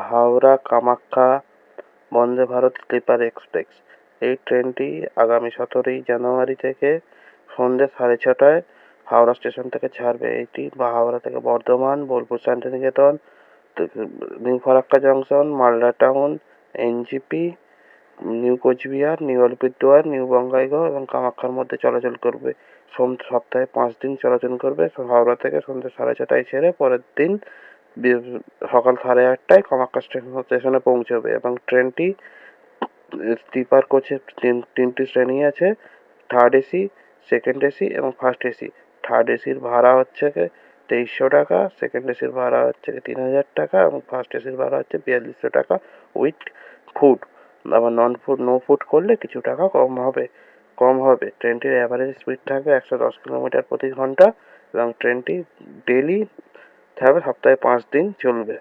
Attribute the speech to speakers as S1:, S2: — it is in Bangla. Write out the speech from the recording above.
S1: Howrah Kamakhya Vande Bharat sleeper express. এই ট্রেনটি আগামী 17ই জানুয়ারি থেকে সন্ধ্যে 6:30টায় হাওড়া স্টেশন থেকে ছাড়বে। এটি হাওড়া থেকে Bardhaman, Bolpur Shantiniketan, New Farakka Junction, Malda Town, NJP, New Cooch Behar, New Alipurduar, New Bongaigaon এবং কামাখ্যার মধ্যে চলাচল করবে। সপ্তাহে 5 দিন চলাচল করবে। হাওড়া থেকে সন্ধ্যে 6:30টায় ছেড়ে পরের দিন সকাল 8:30টায় কামাখ্যা স্টেশনে পৌঁছবে এবং ট্রেনটি স্লিপার কোচে তিনটি শ্রেণী আছে: থার্ড এসি, সেকেন্ড এসি এবং ফার্স্ট এসি। থার্ড এসির ভাড়া হচ্ছে 2300 টাকা, সেকেন্ড এসির ভাড়া হচ্ছে 3000 টাকা এবং ফার্স্ট এসির ভাড়া হচ্ছে 4200 টাকা উইথ ফুড। আবার নো ফুড করলে কিছু টাকা কম হবে। ট্রেনটির অ্যাভারেজ স্পিড থাকবে 110 কিলোমিটার প্রতি ঘন্টা এবং ট্রেনটি ডেলি থাকবে, সপ্তাহে 5 দিন চলবে।